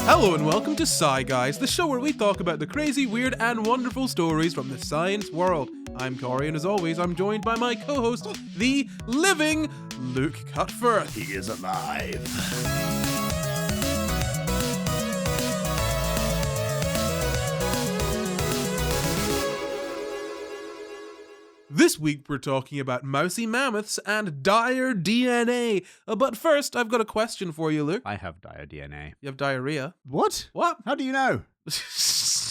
Hello and welcome to SCI GUYS, the show where we talk about the crazy, weird, and wonderful stories from the science world. I'm Corey, and as always, I'm joined by my co-host, the living Luke Cutforth. He is alive. This week we're talking about mousy mammoths and dire DNA. But first, I've got a question for you, Luke. I have dire DNA. You have diarrhea. What? What? How do you know?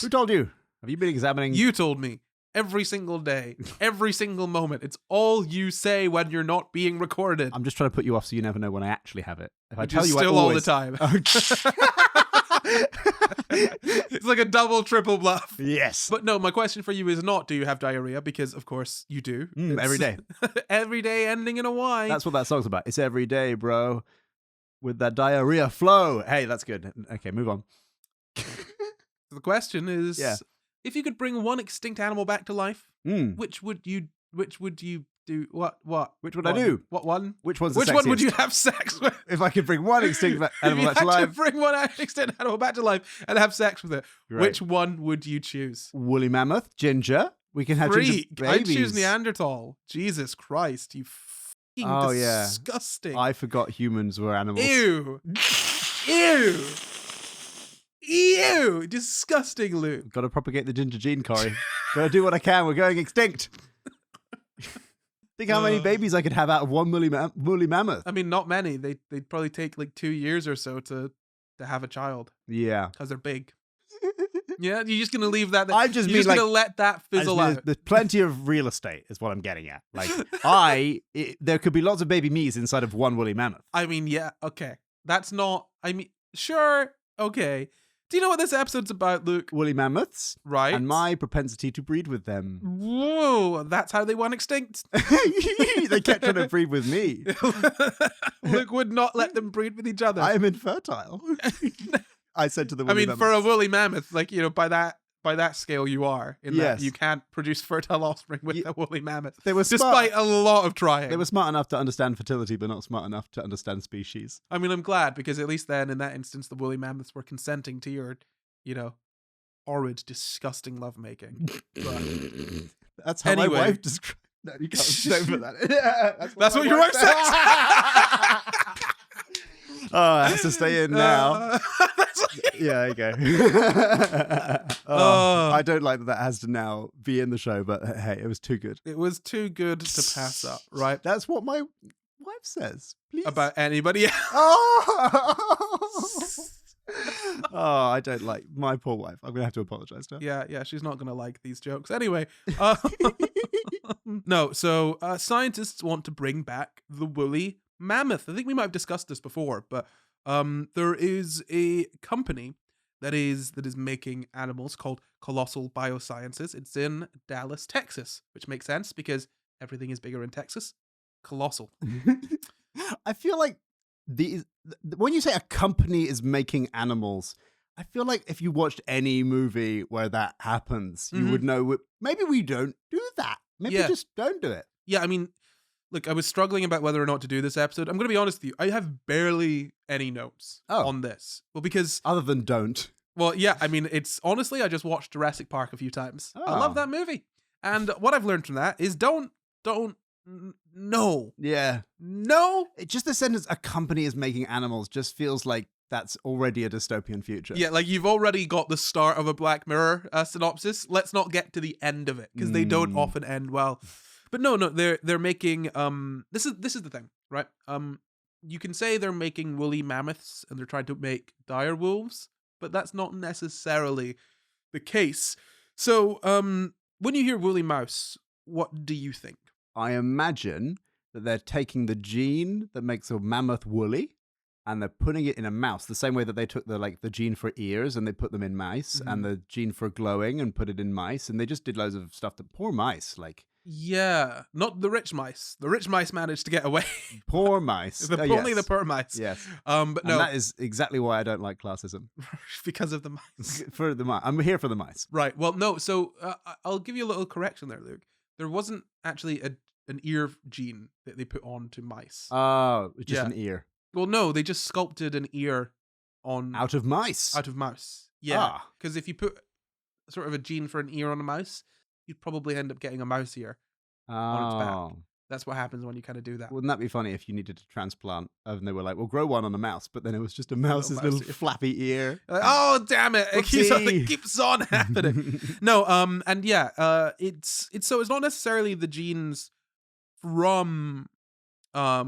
Who told you? Have you been examining? You told me. Every single day, every single moment. It's all you say when you're not being recorded. I'm just trying to put you off so you never know when I actually have it. If I Which tell is you, still I all always... the time. It's like a double, triple bluff. Yes. But no, my question for you is not, do you have diarrhea? Because, of course, you do. Every day. Every day ending in a Y. That's what that song's about. It's every day, bro. With that diarrhea flow. Hey, that's good. Okay, move on. The question is, if you could bring one extinct animal back to life, which would you do? What? Which would I do? What one? Which one's the Which one would sexiest? you have sex with? If I could bring one extinct animal back If to you had to life. bring one extinct animal back to life and have sex with it, Right. which one would you choose? Woolly mammoth, ginger. We can have ginger Freak. babies. I'd choose Neanderthal. Jesus Christ, you fucking disgusting. I forgot humans were animals. Ew. Ew. Ew. Disgusting, Luke. Got to propagate the ginger gene, Corey. Got to do what I can. We're going extinct. Think how many babies I could have out of one woolly mammoth. I mean, not many. They'd probably take like 2 years or so to have a child. Yeah. Because they're big. Yeah, you're just going to leave that there. I just you're mean just going to let that fizzle out. There's plenty of real estate is what I'm getting at. Like, there could be lots of baby me's inside of one woolly mammoth. I mean, yeah, okay. That's not, I mean, sure, okay. Do you know what this episode's about, Luke? Woolly mammoths. Right. And my propensity to breed with them. Whoa, that's how they went extinct. They kept trying to breed with me. Luke would not let them breed with each other. I am infertile. I said to the woolly mammoths. For a woolly mammoth, like, you know, by that scale you are, in that you can't produce fertile offspring with a woolly mammoth. They were despite a lot of trying. They were smart enough to understand fertility, but not smart enough to understand species. I mean, I'm glad, because at least then, in that instance, the woolly mammoths were consenting to your, you know, horrid, disgusting lovemaking. But that's how my wife described. No, you can't don't put that. That's what your wife said. Oh, it has to stay in now. Yeah, there you go. I don't like that has to now be in the show, but hey, it was too good. It was too good to pass up, right? That's what my wife says. Please. About anybody else. I don't like my poor wife. I'm going to have to apologize to her. Yeah, she's not going to like these jokes. Anyway. No, so scientists want to bring back the woolly mammoth. I think we might have discussed this before, but there is a company that is making animals called Colossal Biosciences. It's in Dallas, Texas, which makes sense because everything is bigger in Texas. Colossal. I feel like when you say a company is making animals, I feel like if you watched any movie where that happens, you would know. Maybe we don't do that. Maybe we just don't do it. Yeah, I mean, look, I was struggling about whether or not to do this episode. I'm going to be honest with you. I have barely any notes on this. Well, because... Other than don't. Well, yeah, I mean, it's... Honestly, I just watched Jurassic Park a few times. I love that movie. And what I've learned from that is no. Yeah. No. Just the sentence, a company is making animals, just feels like that's already a dystopian future. Yeah, like you've already got the start of a Black Mirror synopsis. Let's not get to the end of it, because they don't often end well. But no, they're making this is the thing, right? You can say they're making woolly mammoths and they're trying to make dire wolves, but that's not necessarily the case. So, when you hear woolly mouse, what do you think? I imagine that they're taking the gene that makes a mammoth woolly and they're putting it in a mouse, the same way that they took the gene for ears and they put them in mice, and the gene for glowing and put it in mice, and they just did loads of stuff that poor mice, like... Yeah, not the rich mice. The rich mice managed to get away. Poor mice. Only the poor mice. Yes. But no. And that is exactly why I don't like classism. Because of the mice. For the mice. I'm here for the mice. Right. Well, no. So I'll give you a little correction there, Luke. There wasn't actually an ear gene that they put on to mice. Oh, just an ear. Well, no, they just sculpted an ear on Out of mice. out of mouse. Yeah, Ah. because if you put sort of a gene for an ear on a mouse, you'd probably end up getting a mouse ear on its back. Oh. That's what happens when you kind of do that. Wouldn't that be funny if you needed to transplant and they were like, "We'll grow one on a mouse," but then it was just a mouse's mouse little ear. flappy ear. You're like, oh damn it! It Whoopsie. keeps on happening. No, and yeah, it's not necessarily the genes from a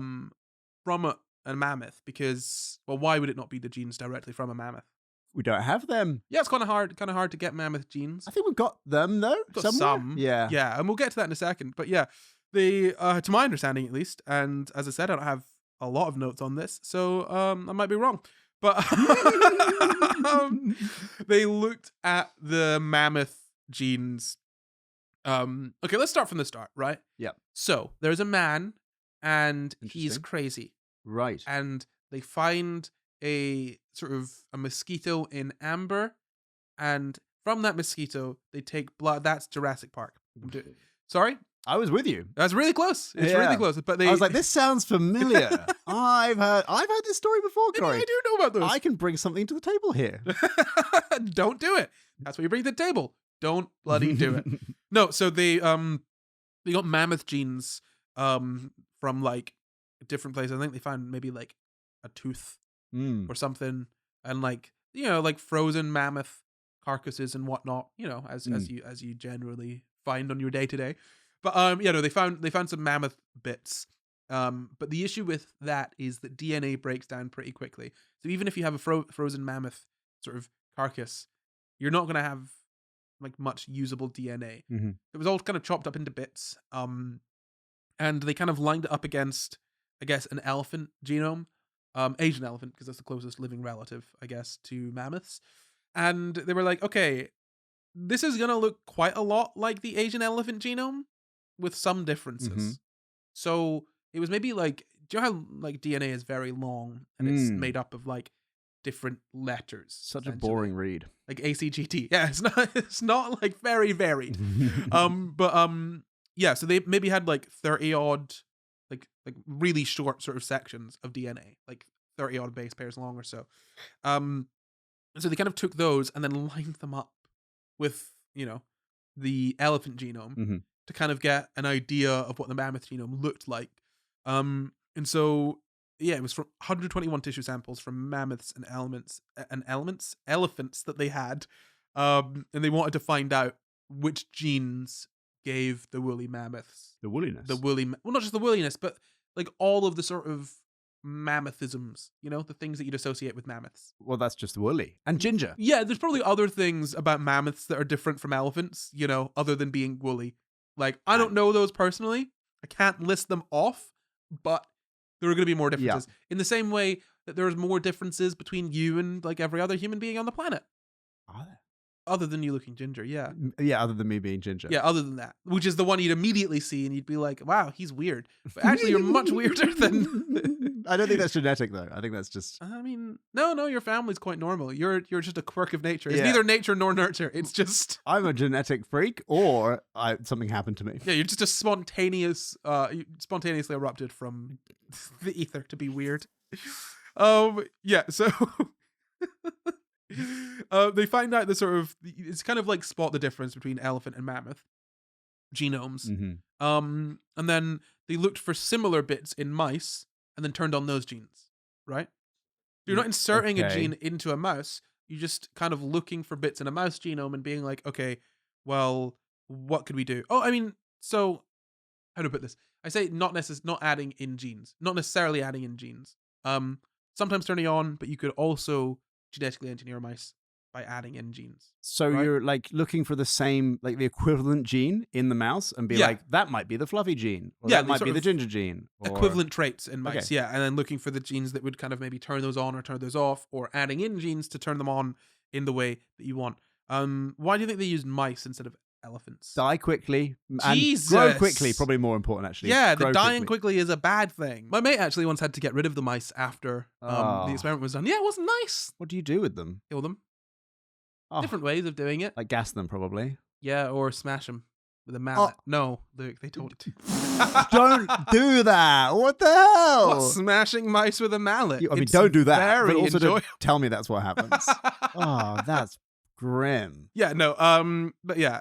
mammoth because, well, why would it not be the genes directly from a mammoth? We don't have them. Yeah, it's kind of hard to get mammoth genes. I think we've got them though. Got somewhere. some, Yeah. yeah, and we'll get to that in a second. But yeah, they, to my understanding at least, and as I said, I don't have a lot of notes on this, so I might be wrong. But they looked at the mammoth genes. Okay, let's start from the start, right? Yep. So there's a man, and he's Interesting. crazy, Right. and they find a sort of a mosquito in amber, and from that mosquito they take blood. That's Jurassic Park. Sorry, I was with you. that's really close. It's Yeah. really close. But they, I was like, this sounds familiar. I've heard this story before, maybe Corey. I do know about those. I can bring something to the table here. Don't do it. That's what you bring to the table. Don't bloody do it. No, so they got mammoth genes from like different places. I think they found maybe like a tooth Mm. or something, and like, you know, like frozen mammoth carcasses and whatnot, you know, as you generally find on your day to day. But yeah, no, they found some mammoth bits. But the issue with that is that DNA breaks down pretty quickly. So even if you have a frozen mammoth sort of carcass, you're not gonna have like much usable DNA. Mm-hmm. It was all kind of chopped up into bits. And they kind of lined it up against, I guess, an elephant genome. Asian elephant, because that's the closest living relative, I guess, to mammoths. And they were like, okay, this is gonna look quite a lot like the Asian elephant genome with some differences. Mhm. So it was maybe like, do you know how like DNA is very long and it's made up of like different letters? Such a essentially? boring read. Like ACGT. Yeah, it's not like very varied. Yeah, so they maybe had like 30 odd like really short sort of sections of DNA, like 30 odd base pairs long or so. So they kind of took those and then lined them up with, you know, the elephant genome Mhm. to kind of get an idea of what the mammoth genome looked like. And so yeah, it was from 121 tissue samples from mammoths and elephants that they had. And they wanted to find out which genes gave the woolly mammoths The woolliness. well, not just the woolliness, but like all of the sort of mammothisms, you know, the things that you'd associate with mammoths. Well, that's just woolly. And ginger. Yeah, there's probably other things about mammoths that are different from elephants, you know, other than being woolly. Like, I don't know those personally. I can't list them off, but there are going to be more differences. In the same way that there's more differences between you and like every other human being on the planet. Are there? Other than you looking ginger, yeah. Yeah, other than me being ginger. Yeah, other than that. Which is the one you'd immediately see and you'd be like, wow, he's weird. But actually, you're much weirder than... I don't think that's genetic, though. I think that's just... I mean, no, your family's quite normal. You're just a quirk of nature. It's Yeah. neither nature nor nurture. It's just... I'm a genetic freak, or something happened to me. Yeah, you're just a spontaneously erupted from the ether to be weird. Yeah, so... they find out the sort of, it's kind of like spot the difference between elephant and mammoth genomes. Mm-hmm. And then they looked for similar bits in mice and then turned on those genes, right? So you're not inserting a gene into a mouse. You're just kind of looking for bits in a mouse genome and being like, okay, well, what could we do? Oh, I mean, so how to put this? I say not adding in genes, not necessarily adding in genes. Sometimes turning on, but you could also genetically engineer mice by adding in genes. So right? You're like looking for the same, like the equivalent gene in the mouse and be like, that might be the fluffy gene. Or that might be the ginger gene. Or... equivalent traits in mice, yeah. And then looking for the genes that would kind of maybe turn those on or turn those off, or adding in genes to turn them on in the way that you want. Why do you think they used mice instead of elephants? Die quickly. Jesus. And grow quickly, probably more important, actually. Yeah, the dying quickly is a bad thing. My mate actually once had to get rid of the mice after the experiment was done. Yeah, it wasn't nice. What do you do with them? Kill them. Oh, Different ways of doing it. like gas them, probably. Yeah, or smash them. with a mallet. No, they don't. Don't do that. What the hell? What, smashing mice with a mallet? I mean, don't do that. Very But also enjoyable. don't tell me that's what happens. Oh, that's grim. Yeah, no, but yeah,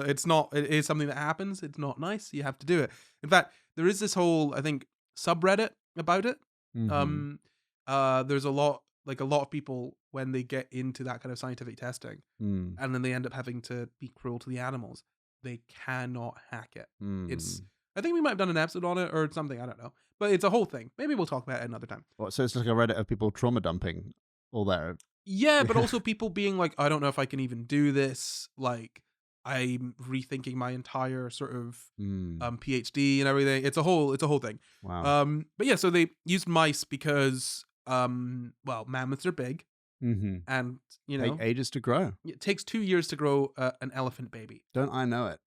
it's not. It is something that happens. It's not nice. You have to do it. In fact, there is this whole, I think, subreddit about it. Mhm. There's a lot of people when they get into that kind of scientific testing, Mm. and then they end up having to be cruel to the animals. They cannot hack it. It's. I think we might have done an episode on it or something. I don't know, but it's a whole thing. Maybe we'll talk about it another time. What, so it's like a Reddit of people trauma dumping all there. Yeah, but also people being like, I don't know if I can even do this. Like, I'm rethinking my entire sort of PhD and everything. It's a whole thing. Wow. But yeah, so they used mice because well, mammoths are big, Mm-hmm. and you know, Take ages to grow. it takes 2 years to grow an elephant baby. Don't I know it?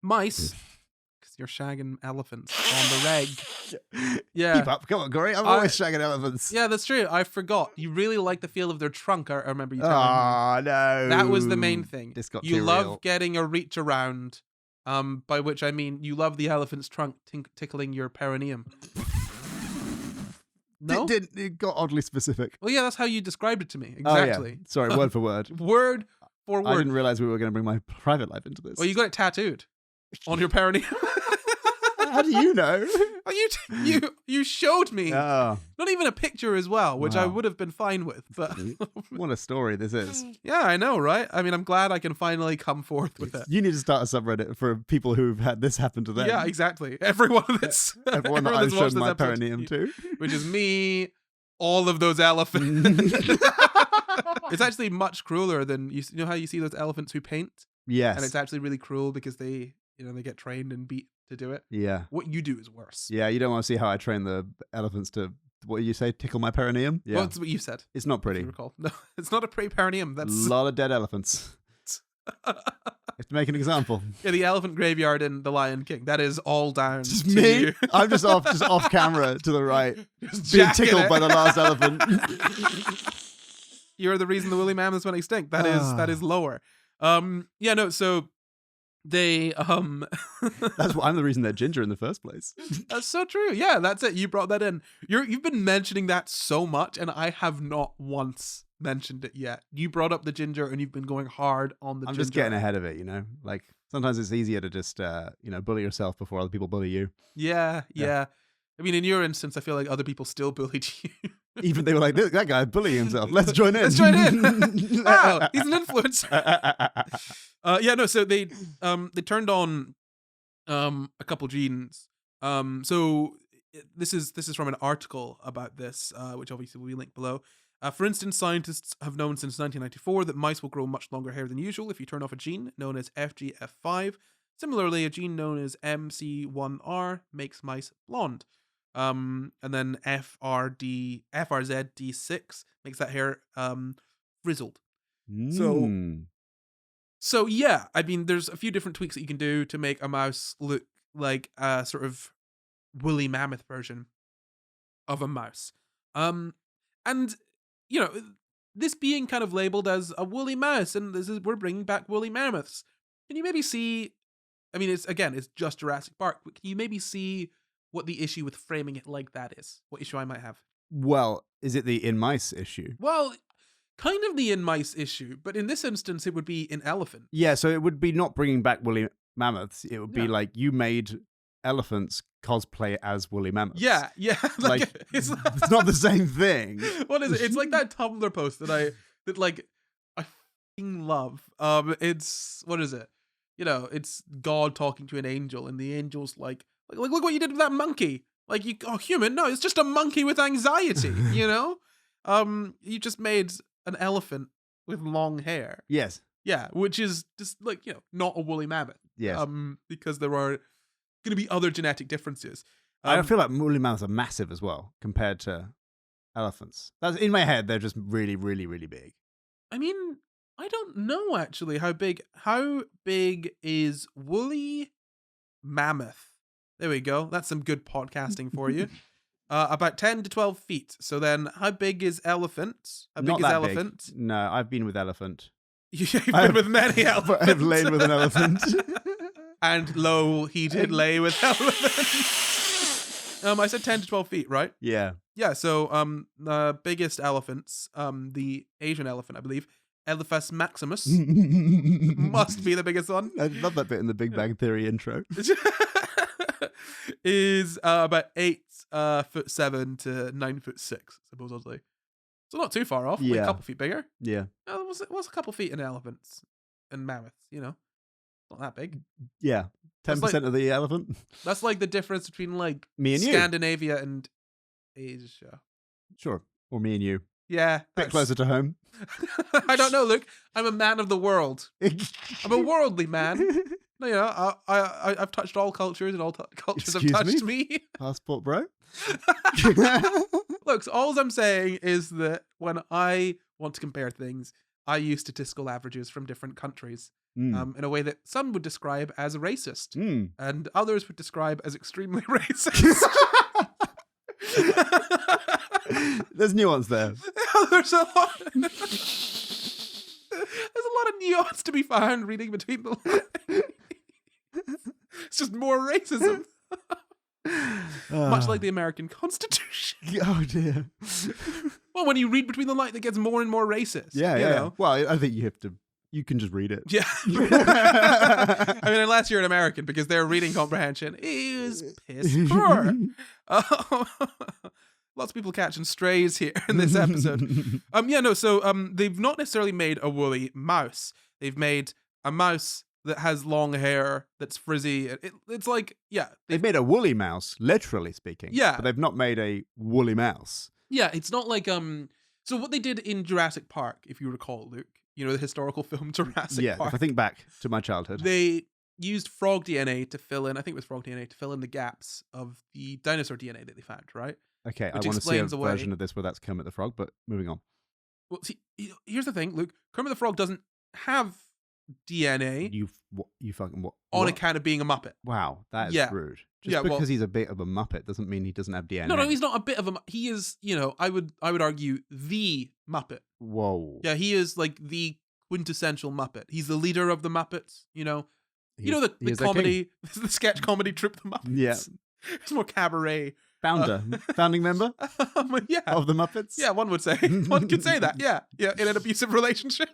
Mice, because you're shagging elephants on the reg. Yeah. Keep up. Come on, Gory. I'm always shagging elephants. Yeah, that's true. I forgot. You really like the feel of their trunk. I remember you telling me. Oh, no. That was the main thing. This got You too love real. getting a reach around, by which I mean you love the elephant's trunk tickling your perineum. No? It got oddly specific. Well, yeah, that's how you described it to me. Oh, yeah. Exactly. Sorry, word for word. Word for I word. didn't realize we were going to bring my private life into this. Well, you got it tattooed on your perineum. How do you know? Well, you showed me. Oh, Not even a picture as well, which I Wow. would have been fine with. But what a story this is. yeah, I know, right? I mean, I'm glad I can finally come forth with it. You need to start a subreddit for people who've had this happen to them. Yeah, exactly. Everyone that's Everyone that everyone I've that's watched shown my this episode, perineum to. which is me, all of those elephants. It's actually much crueler than you know how you see those elephants who paint, Yes. and it's actually really cruel because they get trained and beat to do it. Yeah. What you do is worse. Yeah, you don't want to see how I train the elephants to, what did you say, tickle my perineum? Yeah. Well, that's what you said. It's not If pretty. you recall. No, it's not a pretty perineum. A That's lot of dead elephants. Have to make an example. yeah, the elephant graveyard in The Lion King. That is all down Just to me? you. I'm just off camera to the right, Just being jacking tickled it. by the last elephant. You're the reason the woolly mammoths went extinct. That is lower. Yeah, no, so they That's why I'm the reason they're ginger in the first place. That's so true. Yeah, that's it. You brought that in. You've been mentioning that so much, and I have not once mentioned it yet. You brought up the ginger, and you've been going hard on the I'm ginger. just getting ahead of it, you know? Like, sometimes it's easier to just, bully yourself before other people bully you. Yeah. Yeah. I mean, in your instance, I feel like other people still bullied you. Even they were like, look, that guy bullying himself. Let's join in. Let's join in. Wow, he's an influencer. Yeah, no. So they turned on a couple genes. So this is from an article about this, which obviously will be linked below. For instance, scientists have known since 1994 that mice will grow much longer hair than usual if you turn off a gene known as FGF5. Similarly, a gene known as MC1R makes mice blonde. And then FRZD6 makes that hair frizzled. So yeah, I mean, there's a few different tweaks that you can do to make a mouse look like a sort of woolly mammoth version of a mouse. And this being kind of labeled as a woolly mouse, and we're bringing back woolly mammoths. Can you maybe see? I mean, it's just Jurassic Park, but can you maybe see what the issue with framing it like that is? What issue I might have? Well, is it the in mice issue? Well, kind of the in mice issue, but in this instance, it would be in elephant. Yeah, so it would be not bringing back woolly mammoths. It would be Yeah. like you made elephants cosplay as woolly mammoths. Yeah. Like, it's it's not the same thing. What is it? It's like that Tumblr post that I fucking love. It's what is it? It's God talking to an angel, and the angel's like look what you did with that monkey. Like human? No, it's just a monkey with anxiety. You just made an elephant with long hair. Yes. Yeah, which is just not a woolly mammoth. Yes. Because there are going to be other genetic differences. I feel like woolly mammoths are massive as well compared to elephants. That's in my head. They're just really, really, really big. I mean, I don't know actually how big is woolly mammoth. There we go. That's some good podcasting for you. About 10 to 12 feet. So then how big is elephant? How big Not is that elephant? big. No, I've been with elephant. You've been with many elephants. I've lain with an elephant. And lo, he did lay with elephants. I said 10 to 12 feet, right? Yeah. Yeah, so the biggest elephants, the Asian elephant, I believe, Elephas maximus, must be the biggest one. I love that bit in the Big Bang Theory intro. Is about 8'7" to 9'6", supposedly. So not too far off. Like Yeah. a couple feet bigger. Yeah. What's a couple feet in elephants and mammoths? Not that big. Yeah. 10% of the elephant. That's like the difference between like Me and you. Scandinavia and Asia. Sure. Or me and you. Yeah, Bit closer to home. I don't know, Luke. I'm a man of the world. I'm a worldly man. I've touched all cultures, and all cultures Excuse have touched me. Passport, bro. Look, so all I'm saying is that when I want to compare things, I use statistical averages from different countries in a way that some would describe as racist, and others would describe as extremely racist. There's nuance there. There's a lot. There's a lot of nuance to be found reading between the lines. It's just more racism. Much like the American Constitution. Oh dear. Well, when you read between the lines, it gets more and more racist. Yeah, you yeah. know? Well, I think you can just read it. Yeah. I mean, unless you're an American, because their reading comprehension is piss poor. Lots of people catching strays here in this episode. So they've not necessarily made a woolly mouse. They've made a mouse that has long hair, that's frizzy. It's like, They've made a woolly mouse, literally speaking. Yeah. But they've not made a woolly mouse. Yeah, it's not like so what they did in Jurassic Park, if you recall, Luke, the historical film Jurassic Yeah, Park. if I think back to my childhood. They used frog DNA to fill in, I think it was frog DNA, to fill in the gaps of the dinosaur DNA that they found, right? Okay, Which I want to see a explains away- version of this where that's Kermit the Frog, but moving on. Well, see, here's the thing, Luke. Kermit the Frog doesn't have DNA You fucking what? on What? account of being a Muppet. Wow, that is Yeah. rude. Just Yeah, well- because he's a bit of a Muppet doesn't mean he doesn't have DNA. No, he's not a bit of a. He is, I would argue the Muppet. Whoa. Yeah, he is like the quintessential Muppet. He's the leader of the Muppets. The He is their comedy, the sketch comedy trip, the Muppets. Yeah. It's more cabaret. Founding member Yeah. of the Muppets. Yeah, one would say. One could say that. Yeah, in an abusive relationship.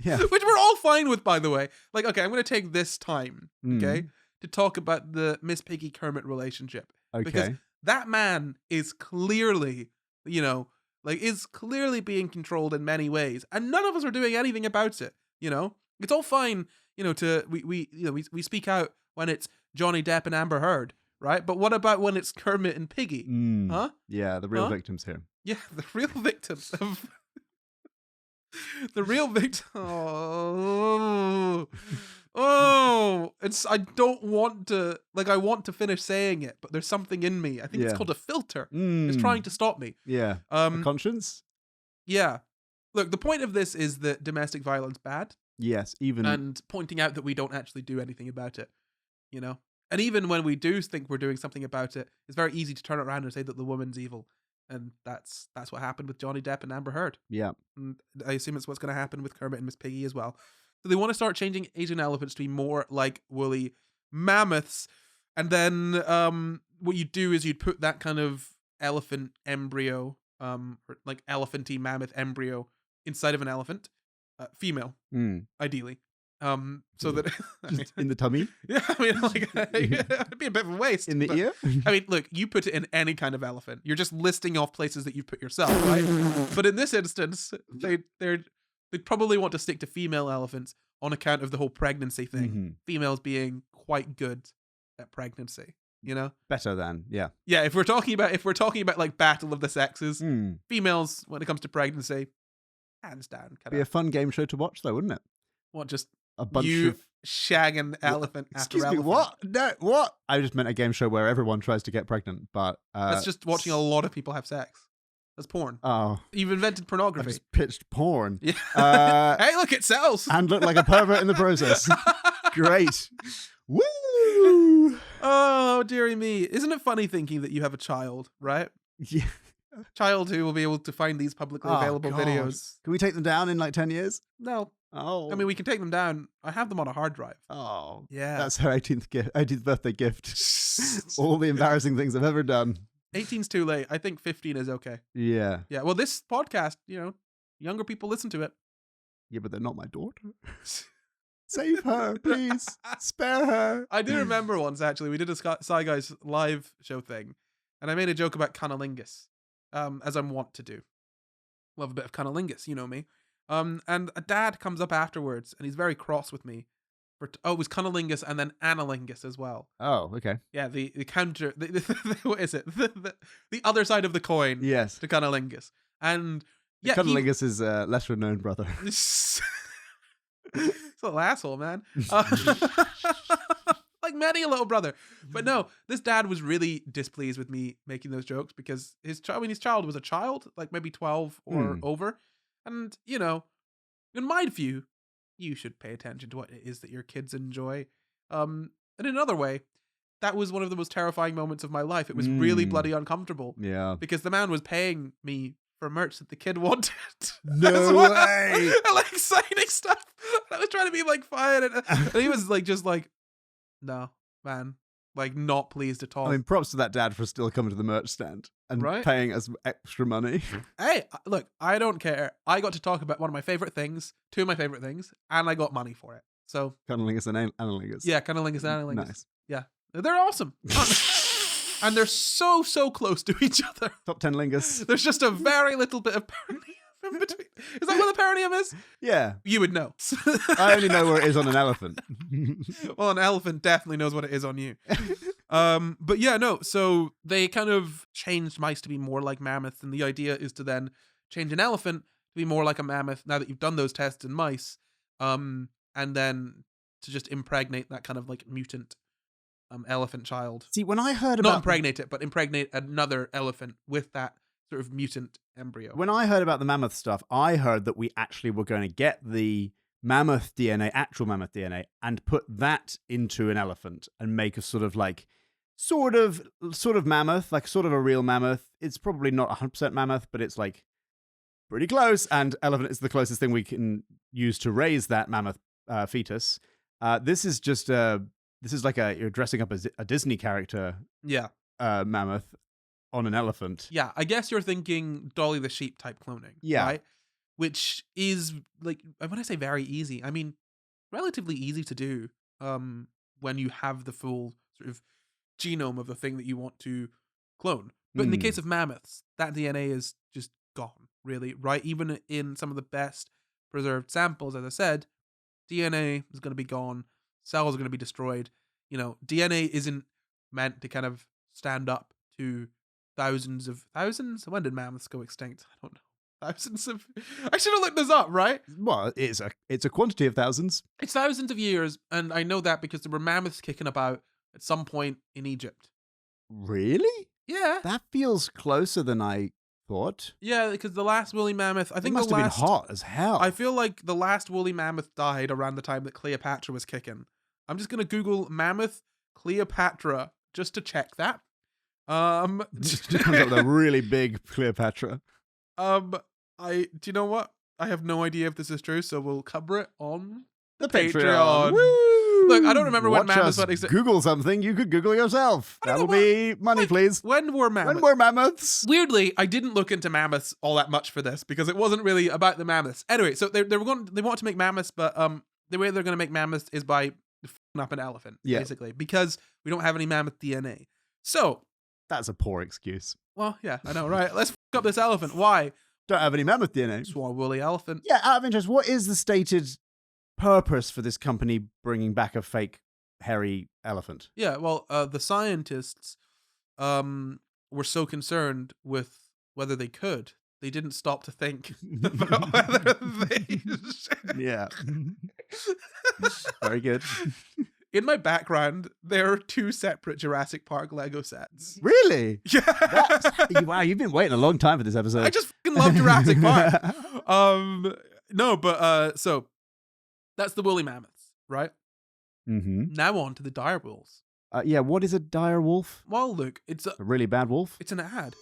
Yeah. Which we're all fine with, by the way. Like, okay, I'm going to take this time, Mm. okay, to talk about the Miss Piggy Kermit relationship. Because Okay. that man is clearly, is clearly being controlled in many ways. And none of us are doing anything about it, It's all fine, we speak out when it's Johnny Depp and Amber Heard, right? But what about when it's Kermit and Piggy? Huh? Yeah, the real victims here. Yeah, the real victims of the real victim. I don't want to, I want to finish saying it, but there's something in me. I think it's Yeah. called a filter. It's trying to stop me. Yeah. A conscience? Yeah. Look, the point of this is that domestic violence bad, Yes, even and pointing out that we don't actually do anything about it, And even when we do think we're doing something about it, it's very easy to turn it around and say that the woman's evil. And that's what happened with Johnny Depp and Amber Heard. yeah. And I assume it's what's going to happen with Kermit and Miss Piggy as well. So they want to start changing Asian elephants to be more like woolly mammoths. And then what you do is you'd put that kind of elephant embryo, or like elephanty mammoth embryo inside of an elephant, female, ideally. So that Just in the tummy? yeah, I mean, it'd be a bit of a waste. In the but- ear? I mean, look, you put it in any kind of elephant. You're just listing off places that you put yourself, right? But in this instance, they'd probably want to stick to female elephants on account of the whole pregnancy thing. Mhm. Females being quite good at pregnancy, Better than, yeah. Yeah, if we're talking about like battle of the sexes, Mm. females when it comes to pregnancy, hands down. Be a fun game show to watch, though, wouldn't it? What, just A bunch you of. shagging elephant after Excuse me, elephant? what? No, what? I just meant a game show where everyone tries to get pregnant, but. That's just watching a lot of people have sex. That's porn. Oh. You've invented I pornography. just pitched porn. Yeah. Uh, Hey, look, it sells. and look like a pervert in the process. Great. Woo! Oh, dearie me. Isn't it funny thinking that you have a child, right? Yeah. Child who will be able to find these publicly Oh, available God. videos. Can we take them down in like 10 years? No. Oh. I mean, we can take them down. I have them on a hard drive. Oh. Yeah. That's her 18th birthday gift. All the embarrassing things I've ever done. 18's too late. I think 15 is okay. Yeah. Yeah. Well, this podcast, younger people listen to it. Yeah, but they're not my daughter. Save her, please. Spare her. I do remember once, actually, we did a SCI Guys live show thing, and I made a joke about cunnilingus, as I'm wont to do. Love a bit of cunnilingus, you know me. And a dad comes up afterwards, and he's very cross with me. It was cunnilingus and then analingus as well. Oh, okay. Yeah, the counter, what is it? The other side of the coin Yes. to cunnilingus. And yeah, Cunnilingus is a lesser known brother. It's a little asshole, man. Like many a little brother. But no, this dad was really displeased with me making those jokes because his child was a child, like maybe 12 or over. And, in my view, you should pay attention to what it is that your kids enjoy. And in another way, that was one of the most terrifying moments of my life. It was really bloody uncomfortable. Yeah. Because the man was paying me for merch that the kid wanted. No way! And, like, signing stuff. I was trying to be, like, fine. And he was, like, just like, no, man. Like, not pleased at all. I mean, props to that dad for still coming to the merch stand and paying us extra money. Hey, look, I don't care. I got to talk about two of my favorite things, and I got money for it. So Cunnilingus and analingus. Yeah, cunnilingus and analingus. Nice. Yeah, they're awesome. And they're so close to each other. Top 10 lingus. There's just a very little bit of perineum in between. Is that what the perineum is? Yeah. You would know. I only know where it is on an elephant. Well, an elephant definitely knows what it is on you. But yeah, no. So they kind of changed mice to be more like mammoths, and the idea is to then change an elephant to be more like a mammoth. Now that you've done those tests in mice, and then to just impregnate that kind of like mutant elephant child. See, when I heard about not impregnate it, but impregnate another elephant with that sort of mutant embryo. When I heard about the mammoth stuff, I heard that we actually were going to get the mammoth DNA, actual mammoth DNA, and put that into an elephant and make a sort of mammoth, like sort of a real mammoth. It's probably not 100% mammoth, but it's like pretty close. And elephant is the closest thing we can use to raise that mammoth fetus. This is just like you're dressing up as a Disney character. Yeah. Mammoth on an elephant. Yeah, I guess you're thinking Dolly the sheep type cloning. Yeah. Right? Which is, like, when I say very easy, I mean relatively easy to do when you have the full sort of genome of the thing that you want to clone. But in the case of mammoths, that DNA is just gone, really, right? Even in some of the best preserved samples, as I said, DNA is going to be gone, cells are going to be destroyed. DNA isn't meant to kind of stand up to thousands? When did mammoths go extinct? I don't know. Thousands of... I should have looked this up, right? Well, it's a quantity of thousands. It's thousands of years, and I know that because there were mammoths kicking about at some point in Egypt. Really? Yeah. That feels closer than I thought. Yeah, because the last woolly mammoth... I think it must have been hot as hell. I feel like the last woolly mammoth died around the time that Cleopatra was kicking. I'm just going to Google mammoth Cleopatra just to check that. Just comes up with a really big Cleopatra. Do you know what? I have no idea if this is true, so we'll cover it on the Patreon. Woo! Look, I don't remember when Watch mammoths us went Google something. You could Google yourself. That'll be money, please. When were mammoths? When were mammoths? Weirdly, I didn't look into mammoths all that much for this because it wasn't really about the mammoths. Anyway, so they want to make mammoths, but the way they're going to make mammoths is by f***ing up an elephant, basically, because we don't have any mammoth DNA. So that's a poor excuse. Well, yeah, I know, right? Let's f*** up this elephant. Why? Don't have any mammoth DNA. Just want a woolly elephant. Yeah, out of interest, what is the stated purpose for this company bringing back a fake hairy elephant? Yeah, well, the scientists were so concerned with whether they could, they didn't stop to think about whether they should. Yeah. Very good. In my background, there are 2 separate Jurassic Park Lego sets. Really? Yeah. Wow, you've been waiting a long time for this episode. I just fucking love Jurassic Park. No, but so that's the woolly mammoths, right? Mm-hmm. Now on to the dire wolves. Yeah, what is a dire wolf? Well, look, it's a really bad wolf. It's an ad.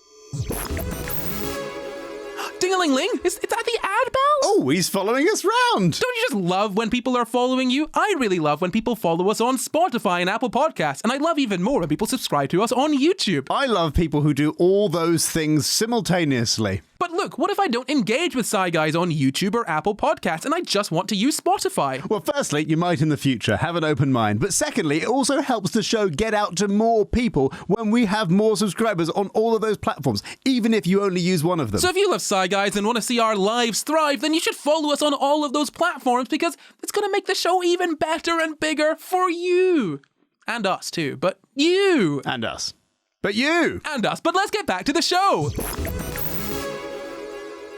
Ding-a-ling! following link. Is that the ad bell? Oh, he's following us round. Don't you just love when people are following you? I really love when people follow us on Spotify and Apple Podcasts, and I love even more when people subscribe to us on YouTube. I love people who do all those things simultaneously. But look, what if I don't engage with SCI Guys on YouTube or Apple Podcasts and I just want to use Spotify? Well, firstly, you might in the future have an open mind. But secondly, it also helps the show get out to more people when we have more subscribers on all of those platforms, even if you only use one of them. So if you love SCI Guys and want to see our lives thrive, then you should follow us on all of those platforms because it's going to make the show even better and bigger for you. And us too, but you. And us. But you. And us. But let's get back to the show.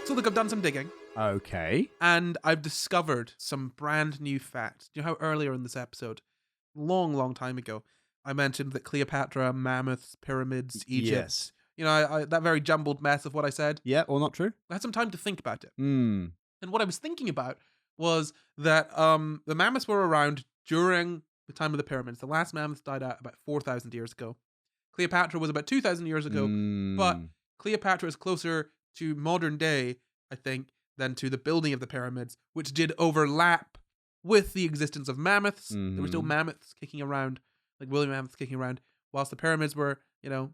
So look, I've done some digging. Okay. And I've discovered some brand new facts. You know how earlier in this episode, long time ago, I mentioned that Cleopatra, mammoths, pyramids, Egypt. Yes. You know, that very jumbled mess of what I said. Yeah, or not true? I had some time to think about it. Hmm. And what I was thinking about was that the mammoths were around during the time of the pyramids. The last mammoths died out about 4,000 years ago. Cleopatra was about 2,000 years ago. But Cleopatra is closer to modern day, I think, than to the building of the pyramids, which did overlap with the existence of mammoths. There were still mammoths kicking around, like woolly mammoths kicking around, whilst the pyramids were, you know,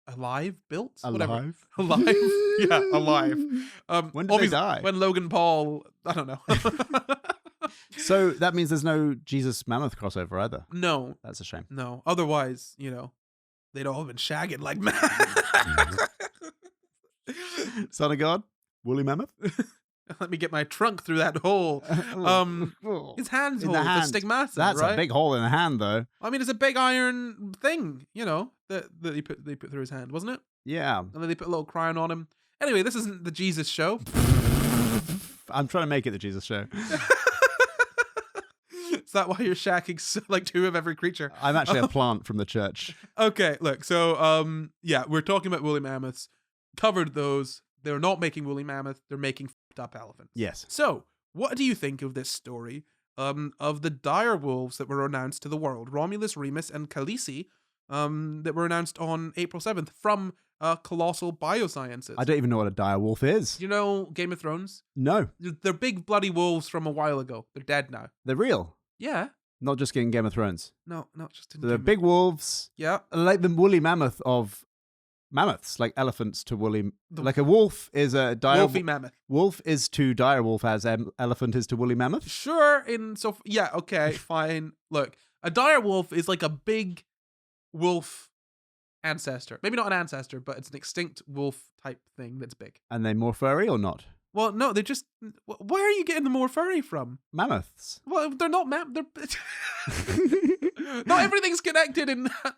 alive, built, whatever. Alive, yeah, alive. When did they die? When Logan Paul, I don't know. So that means there's no Jesus mammoth crossover either. No, That's a shame. no. Otherwise, you know, they'd all been shagging like mad. Son of God, woolly mammoth. Let me get my trunk through that hole. His hands In hold the the hand. stigmata. That's right? a big hole in the hand, though. I mean, it's a big iron thing, you know, that they put through his hand, wasn't it? Yeah. And then they put a little crown on him. Anyway, this isn't the Jesus show. I'm trying to make it the Jesus show. Is that why you're shacking like two of every creature? I'm actually a plant from the church. Okay, look, so yeah, we're talking about woolly mammoths. Covered those. They're not making woolly mammoth. They're making f***ed up elephants. Yes. So, what do you think of this story of the dire wolves that were announced to the world? Romulus, Remus, and Khaleesi that were announced on April 7th from Colossal Biosciences. I don't even know what a dire wolf is. Do you know Game of Thrones? No. They're big bloody wolves from a while ago. They're dead now. They're real. Yeah. Not just getting Game of Thrones. No, not just in So they're Game of- big wolves. Yeah. Like the woolly mammoth of mammoths, like elephants to woolly. Like a wolf is a dire Wolfy mammoth. wolf is to dire wolf as elephant is to woolly mammoth. Sure, yeah, okay, fine. Look, a dire wolf is like a big wolf ancestor. Maybe not an ancestor, but it's an extinct wolf type thing that's big. And they more furry or not? Well, no, they're just. Where are you getting the more furry from? Mammoths. Well, they're not they're. Not everything's connected in that.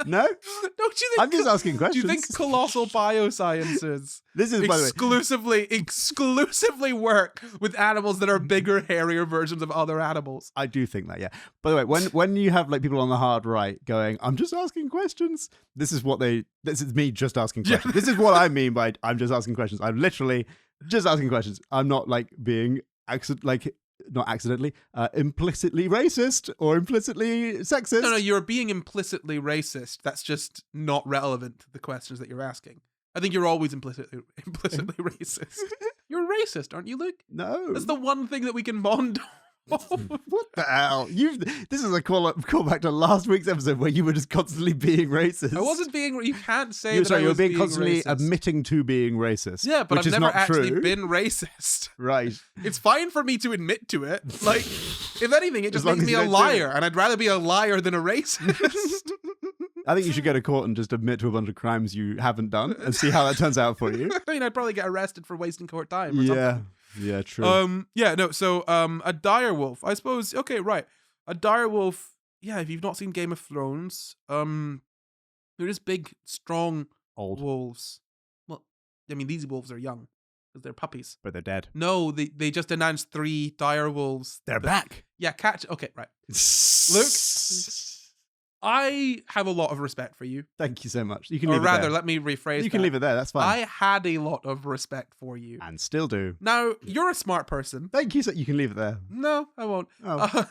No? Don't you think? I'm just asking questions. Do you think Colossal Biosciences This is, by the way, exclusively work with animals that are bigger, hairier versions of other animals? I do think that, yeah. By the way, when you have like people on the hard right going, I'm just asking questions, this is me just asking questions. This is what I mean by I'm just asking questions. I'm literally just asking questions. I'm not like being implicitly racist or implicitly sexist. No, you're being implicitly racist. That's just not relevant to the questions that you're asking. I think you're always implicitly racist. You're a racist, aren't you, Luke? No. That's the one thing that we can bond on. What the hell? This is a call back to last week's episode where you were just constantly being racist. I wasn't being. You can't say you that. I was being constantly racist. admitting to being racist. Yeah, but which I've is never not actually true. been racist. Right. It's fine for me to admit to it. Like, if anything, it just long makes as me you a don't do liar, it. and I'd rather be a liar than a racist. I think you should go to court and just admit to a bunch of crimes you haven't done and see how that turns out for you. I mean, I'd probably get arrested for wasting court time or something. Yeah, true. So a dire wolf, I suppose. Okay, right. A dire wolf. Yeah, if you've not seen Game of Thrones, they're just big, strong Old. wolves. Well, I mean, these wolves are young because they're puppies. But they're dead. No, they just announced 3 dire wolves. They're back. Yeah, okay, right. Luke, I have a lot of respect for you. Thank you so much. You can Or leave it rather, there. let me rephrase You can leave it there. That's fine. I had a lot of respect for you. And still do. Now, you're a smart person. Thank you. You can leave it there. No, I won't. Oh.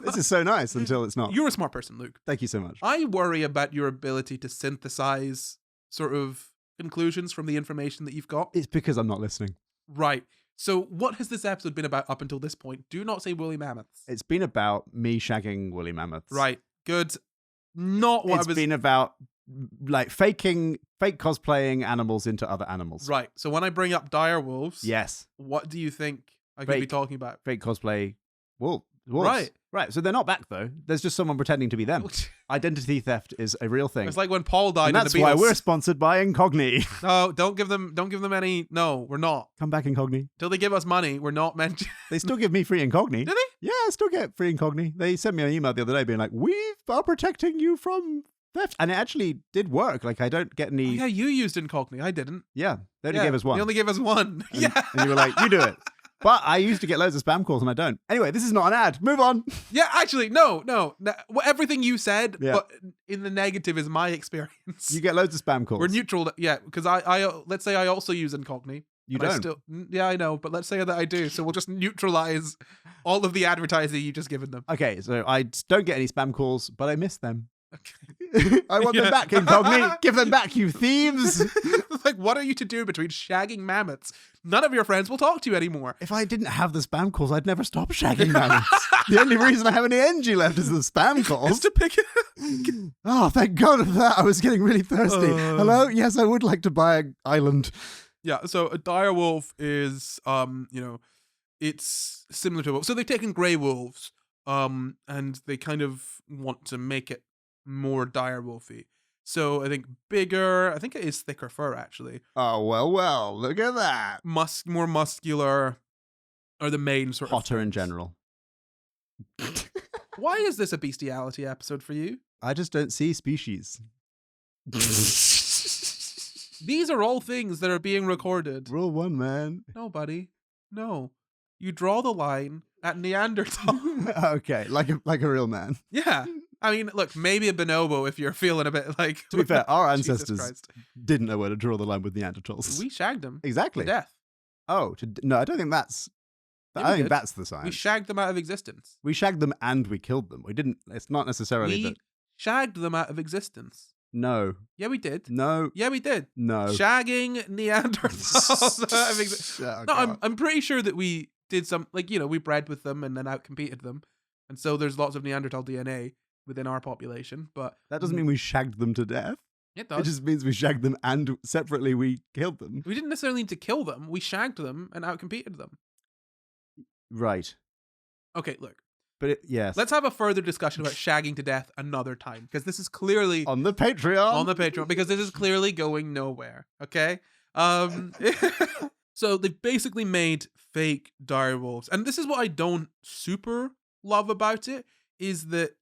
This is so nice until it's not. You're a smart person, Luke. Thank you so much. I worry about your ability to synthesize sort of conclusions from the information that you've got? It's because I'm not listening. Right. So what has this episode been about up until this point? Do not say woolly mammoths. It's been about me shagging woolly mammoths. Right. Good. Not what It's I was... been about like fake cosplaying animals into other animals. Right. So when I bring up dire wolves, Yes. what do you think I could be Fake- talking about? Fake cosplay wolves. Right. Right. So they're not back though. There's just someone pretending to be them. Identity theft is a real thing. It's like when Paul died And that's in the Beatles. why we're sponsored by Incogni. No, don't give them any. No, we're not. Come back, Incogni. Till they give us money, we're not meant to. They still give me free Incogni. Do they? Yeah, I still get free Incogni. They sent me an email the other day being like, we are protecting you from theft. And it actually did work. Like, I don't get any... Oh, yeah, you used Incogni. I didn't. Yeah, they only Yeah, gave us one. They only gave us one. And, Yeah. and you were like, you do it. But I used to get loads of spam calls and I don't. Anyway, this is not an ad. Move on. Yeah, actually, no. Well, everything you said, Yeah. but in the negative is my experience. You get loads of spam calls. We're neutral. Yeah, because I let's say I also use Incogni. You and I don't. yeah, I know, but let's say that I do. So we'll just neutralize all of the advertising you've just given them. Okay, so I don't get any spam calls, but I miss them. Okay. I want them back, Incogni. Give them back, you thieves. Like, what are you to do between shagging mammoths? None of your friends will talk to you anymore. If I didn't have the spam calls, I'd never stop shagging mammoths. The only reason I have any energy left is the spam Just calls. to pick it. Oh, thank God for that. I was getting really thirsty. Hello? Yes, I would like to buy an island. Yeah, so a dire wolf is, it's similar to a wolf. So they've taken grey wolves, and they kind of want to make it more dire wolfy. So I think bigger, I think it is thicker fur actually. Oh, well, look at that. More muscular are the main sort Hotter of in general. Why is this a bestiality episode for you? I just don't see species. These are all things that are being recorded. Rule 1, man. No, buddy. No. You draw the line at Neanderthal. Okay, like a real man. Yeah. I mean, look, maybe a bonobo if you're feeling a bit like... To be fair, our Jesus ancestors Christ. didn't know where to draw the line with Neanderthals. We shagged them Exactly. to death. Oh, no, I don't think that's... Yeah, I we think did. that's the sign. We shagged them out of existence. We shagged them and we killed them. We didn't... It's not necessarily We that... shagged them out of existence. No. Yeah, we did. No. Yeah, we did. No. Shagging Neanderthals out of existence. Oh, No, God. I'm pretty sure that we did some, like, we bred with them and then outcompeted them. And so there's lots of Neanderthal DNA within our population, but... That doesn't mean we shagged them to death. It It does. just means we shagged them and separately we killed them. We didn't necessarily need to kill them. We shagged them and outcompeted them. Right. Okay, look. But yes. Let's have a further discussion about shagging to death another time, because this is clearly On the Patreon. on the Patreon, because this is clearly going nowhere. Okay. So they've basically made fake dire wolves, and this is what I don't super love about it is that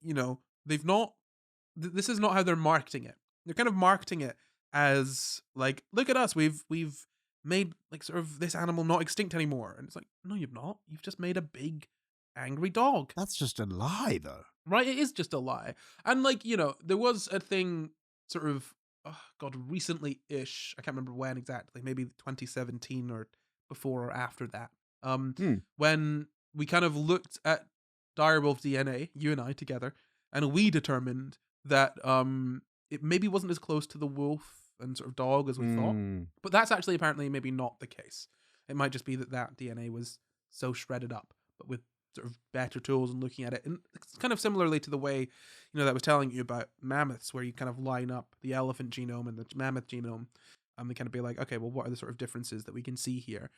they've not. This is not how they're marketing it. They're kind of marketing it as like, look at us, we've made like sort of this animal not extinct anymore, and it's like, no, you've not. You've just made a big angry dog. That's just a lie, though. Right, it is just a lie. And like, there was a thing sort of, recently-ish, I can't remember when exactly, maybe 2017 or before or after that, when we kind of looked at direwolf DNA, you and I together, and we determined that it maybe wasn't as close to the wolf and sort of dog as we thought. But that's actually apparently maybe not the case. It might just be that DNA was so shredded up, but with sort of better tools and looking at it. And it's kind of similarly to the way, that I was telling you about mammoths, where you kind of line up the elephant genome and the mammoth genome, and they kind of be like, okay, well, what are the sort of differences that we can see here?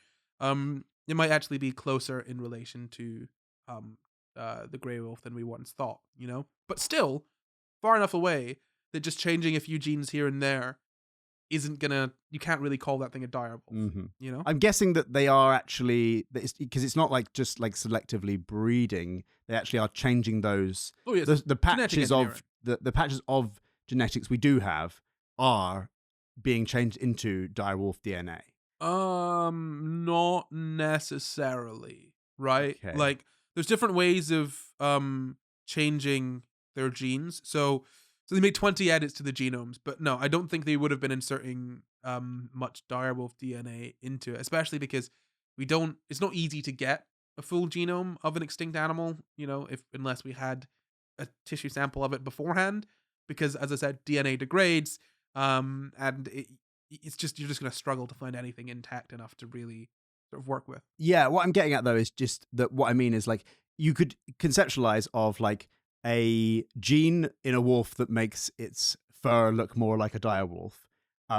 It might actually be closer in relation to the grey wolf than we once thought, But still, far enough away that just changing a few genes here and there isn't gonna, you can't really call that thing a dire wolf, I'm guessing that they are actually, because it's not like just like selectively breeding. They actually are changing those. Oh yes, The patches of the patches of genetics we do have are being changed into direwolf DNA. Not necessarily, right? Okay. Like, there's different ways of changing their genes. So they made 20 edits to the genomes, but no, I don't think they would have been inserting much direwolf DNA into it, especially because it's not easy to get a full genome of an extinct animal, unless we had a tissue sample of it beforehand, because as I said, DNA degrades, and it's just you're just going to struggle to find anything intact enough to really sort of work with. Yeah, what I'm getting at though is just that what I mean is like you could conceptualize of like a gene in a wolf that makes its fur look more like a dire wolf,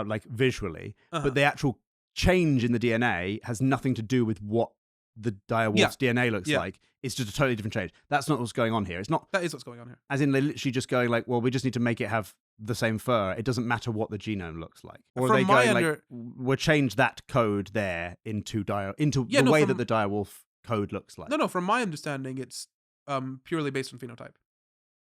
like visually, but the actual change in the DNA has nothing to do with what the dire wolf's DNA looks like. It's just a totally different change. That's not what's going on here. It's not. That is what's going on here. As in, they're literally just going like, well, we just need to make it have the same fur. It doesn't matter what the genome looks like. Or are they going like, we'll change that code there into the way that the dire wolf code looks like? No. From my understanding, it's purely based on phenotype.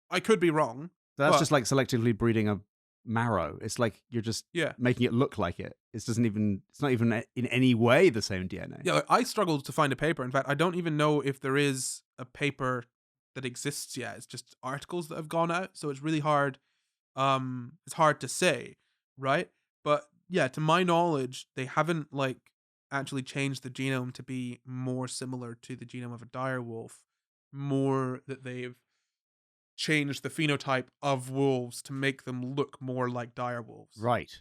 I could be wrong. So that's just like selectively breeding a marrow. It's like you're just making it look like it. It's not even in any way the same DNA. Yeah, I struggled to find a paper. In fact, I don't even know if there is a paper that exists yet. It's just articles that have gone out, so it's really hard. It's hard to say, right? But yeah, to my knowledge, they haven't like actually changed the genome to be more similar to the genome of a dire wolf. More that they've changed the phenotype of wolves to make them look more like dire wolves. Right.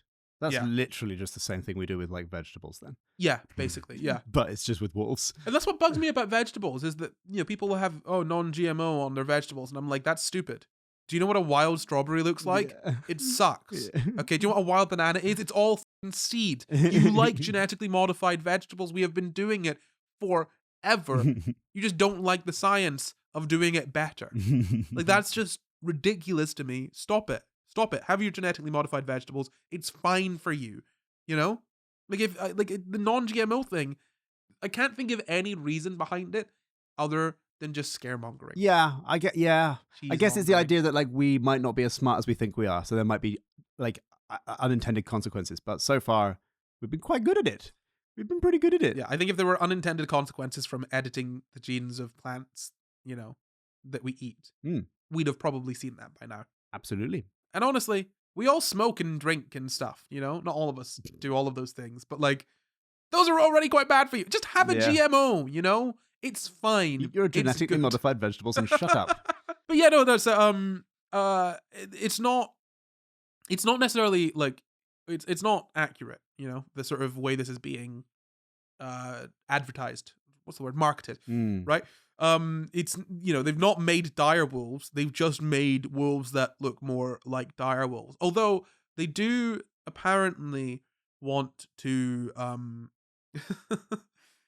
That's literally just the same thing we do with like vegetables then. Yeah, basically, yeah. But it's just with wolves. And that's what bugs me about vegetables is that, people will have, non-GMO on their vegetables. And I'm like, that's stupid. Do you know what a wild strawberry looks like? Yeah. It sucks. Yeah. Okay, do you know what a wild banana is? It's all seed. You like genetically modified vegetables. We have been doing it forever. You just don't like the science of doing it better. Like, that's just ridiculous to me. Stop it. Have your genetically modified vegetables. It's fine for you. Like if the non-GMO thing, I can't think of any reason behind it other than just scaremongering. Yeah, I guess it's the idea that like we might not be as smart as we think we are, so there might be like unintended consequences. But so far, we've been quite good at it. We've been pretty good at it. Yeah, I think if there were unintended consequences from editing the genes of plants, that we eat, we'd have probably seen that by now. Absolutely. And honestly, we all smoke and drink and stuff, Not all of us do all of those things, but like, those are already quite bad for you. Just have a GMO, It's fine. You're genetically modified vegetables and shut up. But yeah, no, it's not necessarily like, it's not accurate, the sort of way this is being advertised. What's the word? Marketed, right? It's, they've not made dire wolves. They've just made wolves that look more like dire wolves. Although they do apparently want to,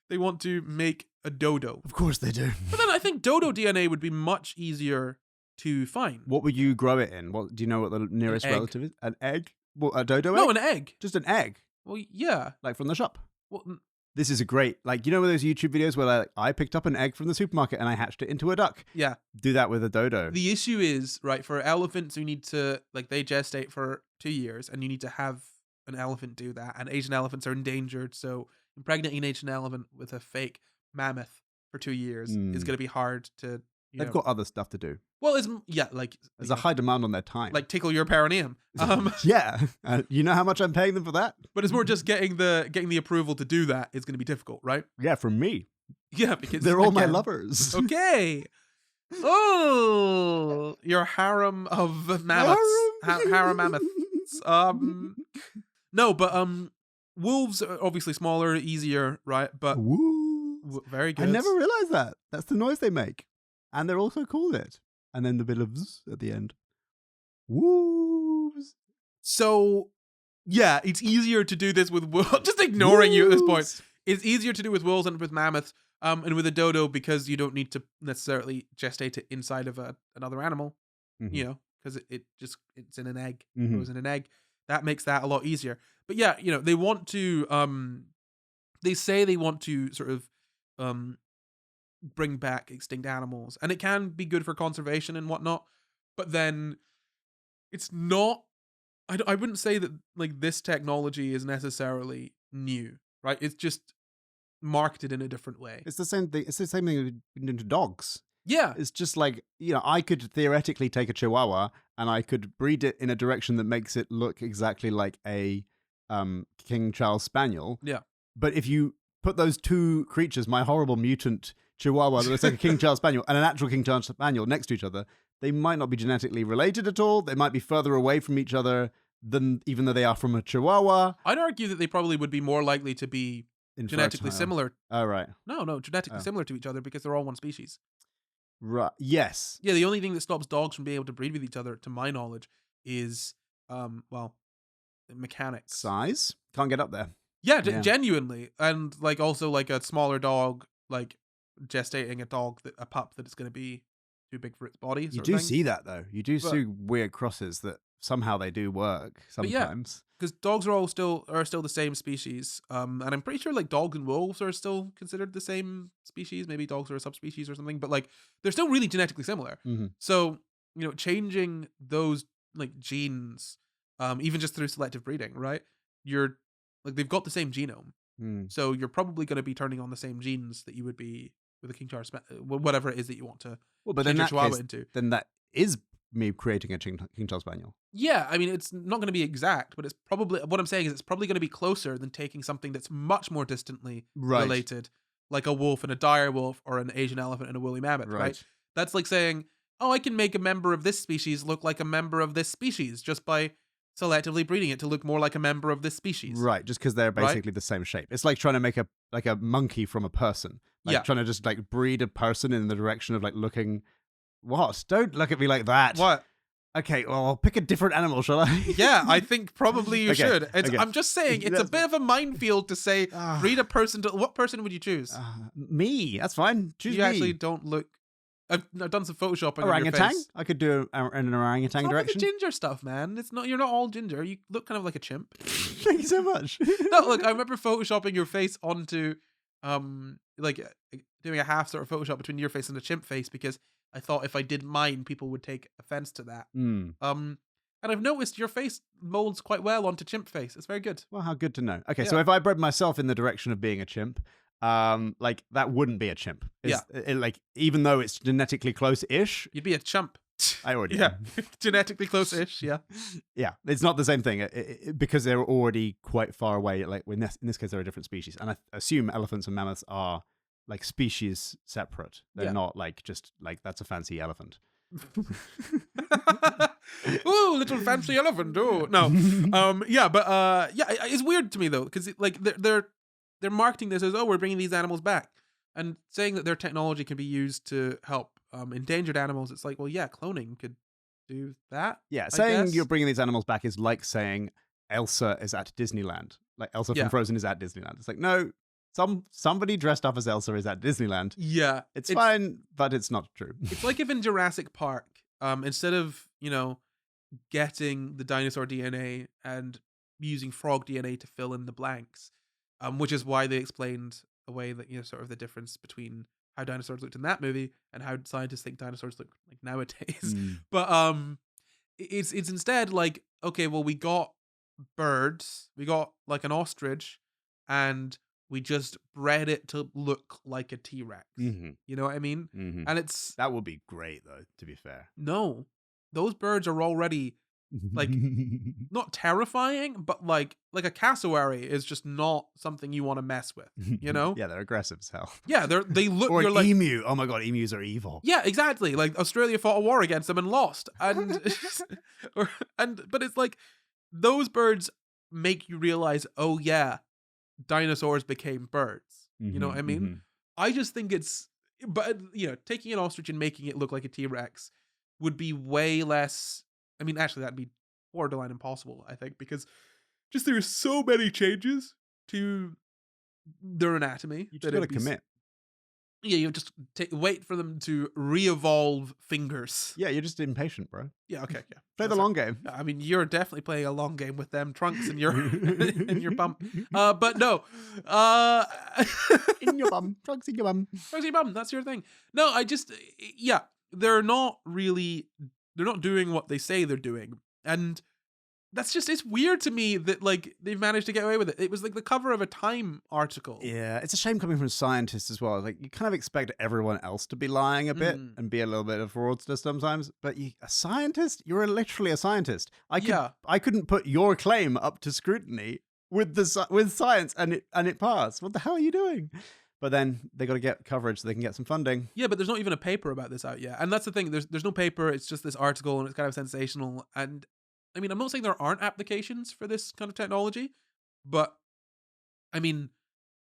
they want to make a dodo. Of course they do. But then I think dodo DNA would be much easier to find. What would you grow it in? Do you know what the nearest relative is? An egg? What, a dodo egg? No, an egg. Just an egg? Well, yeah. Like from the shop? Well, this is a great, like, those YouTube videos where I picked up an egg from the supermarket and I hatched it into a duck? Yeah. Do that with a dodo. The issue is, right, for elephants, you need to, like, they gestate for 2 years and you need to have an elephant do that. And Asian elephants are endangered, so impregnating an Asian elephant with a fake mammoth for 2 years is going to be hard to, They've got other stuff to do. Well, there's a high demand on their time. Like tickle your perineum. Yeah. You know how much I'm paying them for that? But it's more just getting the approval to do that is going to be difficult, right? Yeah, from me. Yeah, because they're all my lovers. Okay. Oh, your harem of mammoths. Harem mammoths. No, but wolves are obviously smaller, easier, right? But very good. I never realized that. That's the noise they make. And they're also called it. And then the bit of zzz at the end. Wolves. So, yeah, it's easier to do this with wolves. Just ignoring you at this point. It's easier to do with wolves than with mammoths. And with a dodo because you don't need to necessarily gestate it inside of another animal. Because it's in an egg. It grows in an egg. That makes that a lot easier. But yeah, they want to, they say they want to sort of, bring back extinct animals, and it can be good for conservation and whatnot, but then it's not, I wouldn't say that like this technology is necessarily new, right? It's just marketed in a different way. It's the same thing. It's the same thing with dogs. Yeah. It's just like, I could theoretically take a Chihuahua and I could breed it in a direction that makes it look exactly like a King Charles Spaniel. Yeah. But if you put those two creatures, my horrible mutant Chihuahua that looks like a King Charles Spaniel and an actual King Charles Spaniel next to each other, they might not be genetically related at all. They might be further away from each other. than even though they are from a Chihuahua. I'd argue that they probably would be more likely to be genetically Infertile. similar. Oh, right. No, genetically similar to each other because they're all one species. Right. Yes. Yeah, the only thing that stops dogs from being able to breed with each other, to my knowledge, is mechanics. Size. Can't get up there. Yeah, genuinely, and like also like a smaller dog, like gestating a pup that is going to be too big for its body. You do see that though. You do see weird crosses that somehow they do work sometimes. Because dogs are still the same species, and I'm pretty sure like dogs and wolves are still considered the same species. Maybe dogs are a subspecies or something, but like they're still really genetically similar. Mm-hmm. So changing those like genes, even just through selective breeding, right? You're like they've got the same genome, so you're probably going to be turning on the same genes that you would be with a King Charles, whatever it is that you want to. Well, but change then your that Chihuahua case, into. then that is me creating a King Charles Spaniel. Yeah, I mean, it's not going to be exact, but it's probably, what I'm saying is it's probably going to be closer than taking something that's much more distantly related, like a wolf and a dire wolf, or an Asian elephant and a woolly mammoth, right? That's like saying, oh, I can make a member of this species look like a member of this species just by selectively breeding it to look more like a member of this species. Right, just because they're basically the same shape. It's like trying to make a monkey from a person. Like trying to just like breed a person in the direction of like looking. What? Don't look at me like that. What? Okay, well, I'll pick a different animal, shall I? Yeah, I think probably you should. I'm just saying, it's a bit of a minefield to say, breed a person to... What person would you choose? Me. That's fine. Choose me. You actually don't look... I've done some photoshopping on your orangutan? face. I could do an orangutan direction. It's not like the ginger stuff, man. It's not. You're not all ginger. You look kind of like a chimp. Thank you so much. No, look, I remember photoshopping your face onto, like doing a half sort of Photoshop between your face and a chimp face because I thought if I did mine, people would take offense to that. And I've noticed your face molds quite well onto chimp face. It's very good. Well, how good to know. Okay, so if I bred myself in the direction of being a chimp, like that wouldn't be a chimp. Like even though it's genetically close-ish, you'd be a chump. I already am. Genetically close-ish. Yeah, it's not the same thing because they're already quite far away. Like in this case, they're a different species, and I assume elephants and mammoths are like species separate. They're not like just like that's a fancy elephant. Ooh, little fancy elephant. Oh no. It's weird to me though because like they're marketing this as, oh, we're bringing these animals back, and saying that their technology can be used to help endangered animals. It's like, well, yeah, cloning could do that. Yeah, saying you're bringing these animals back is like saying Elsa is at Disneyland. Like Elsa from Frozen is at Disneyland. It's like, no, somebody dressed up as Elsa is at Disneyland. Yeah, it's fine, but it's not true. It's like if in Jurassic Park, instead of getting the dinosaur DNA and using frog DNA to fill in the blanks, which is why they explained away that sort of the difference between how dinosaurs looked in that movie and how scientists think dinosaurs look like nowadays. But it's instead like, okay, well, we got birds, we got like an ostrich, and we just bred it to look like a T-Rex. You know what I mean? And that would be great though, to be fair. No, those birds are already like not terrifying, but like a cassowary is just not something you want to mess with, Yeah, they're aggressive as hell. Yeah, they look. Or you're an like, emu. Oh my god, emus are evil. Yeah, exactly. Like Australia fought a war against them and lost, and but it's like those birds make you realize, oh yeah, dinosaurs became birds. You know what I mean? I just think but taking an ostrich and making it look like a T-Rex would be way less. I mean, actually, that'd be borderline impossible, I think, because just there's so many changes to their anatomy. You just gotta commit. Yeah, you just wait for them to re-evolve fingers. Yeah, you're just impatient, bro. Yeah, okay, yeah. Play the long game. I mean, you're definitely playing a long game with them trunks in your in your bum. But no. In your bum. Trunks in your bum. Trunks in your bum. That's your thing. No, they're not doing what they say they're doing. And it's weird to me that like they've managed to get away with it. It was like the cover of a Time article. Yeah, it's a shame coming from scientists as well. Like you kind of expect everyone else to be lying a bit and be a little bit of a fraudster sometimes, but a scientist, you're literally a scientist. I couldn't put your claim up to scrutiny with science and it passed. What the hell are you doing? But then they got to get coverage so they can get some funding. Yeah, but there's not even a paper about this out yet. And that's the thing. There's no paper. It's just this article and it's kind of sensational. And I mean, I'm not saying there aren't applications for this kind of technology, but I mean,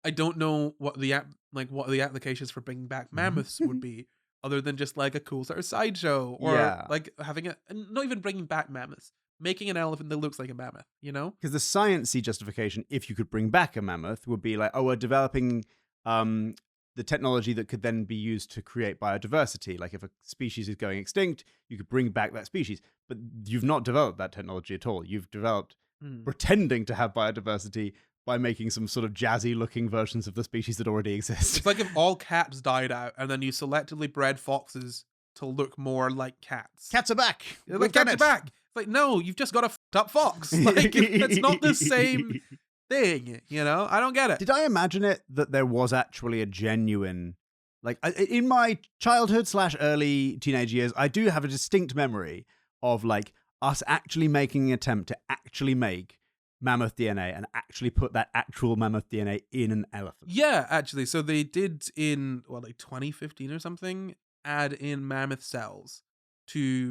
I don't know what the applications for bringing back mammoths would be, other than just like a cool sort of sideshow, or Yeah. like having and not even bringing back mammoths, making an elephant that looks like a mammoth. You know? Because the sciencey justification, if you could bring back a mammoth, would be like, oh, we're developing the technology that could then be used to create biodiversity. Like if a species is going extinct, you could bring back that species. But you've not developed that technology at all. You've developed pretending to have biodiversity by making some sort of jazzy-looking versions of the species that already exist. It's like if all cats died out, and then you selectively bred foxes to look more like cats. Cats are back. Like, cats are back. It's like, no, you've just got a fucked up fox. Like, it's not the same thing, you know? I don't get it. Did I imagine it that there was actually a genuine, like, in my childhood / early teenage years, I do have a distinct memory of like us actually making an attempt to actually make mammoth DNA and actually put that actual mammoth DNA in an elephant. Yeah, actually. So they did in, like 2015 or something, add in mammoth cells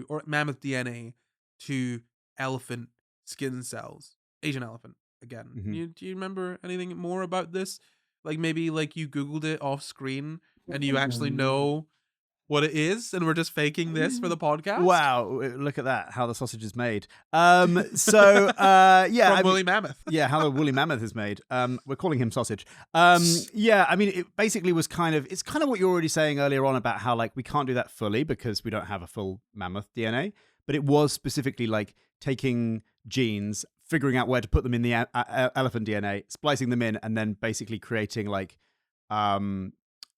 or mammoth DNA to elephant skin cells. Asian elephant, again. Do you remember anything more about this? Like maybe like you Googled it off screen and you actually know what it is, and we're just faking this for the podcast. Wow, look at that! How the sausage is made. Yeah, from woolly mammoth. Yeah, how the woolly mammoth is made. We're calling him sausage. Yeah, I mean, it basically was it's kind of what you were already saying earlier on about how like we can't do that fully because we don't have a full mammoth DNA. But it was specifically like taking genes, figuring out where to put them in the elephant DNA, splicing them in, and then basically creating like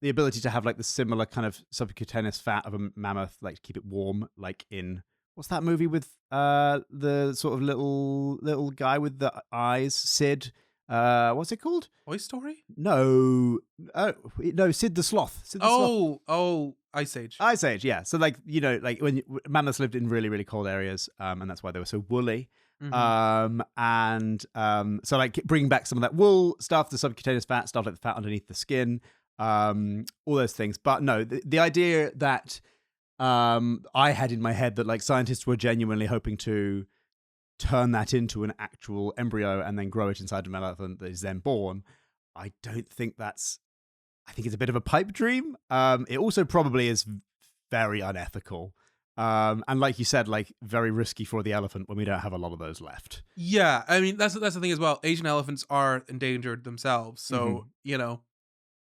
the ability to have like the similar kind of subcutaneous fat of a mammoth, like to keep it warm, like in what's that movie with the sort of little guy with the eyes, Sid? What's it called? Toy Story? No, no, Sid the Sloth. Oh, Ice Age. Ice Age, yeah. So like like when mammoths lived in really really cold areas, and that's why they were so woolly. So like bringing back some of that wool stuff, the subcutaneous fat stuff, like the fat underneath the skin. All those things. But no, the idea that I had in my head that like scientists were genuinely hoping to turn that into an actual embryo and then grow it inside an elephant that is then born, I don't think that's, I think it's a bit of a pipe dream. It also probably is very unethical. And like you said, like very risky for the elephant when we don't have a lot of those left. Yeah, I mean that's the thing as well. Asian elephants are endangered themselves, so you know,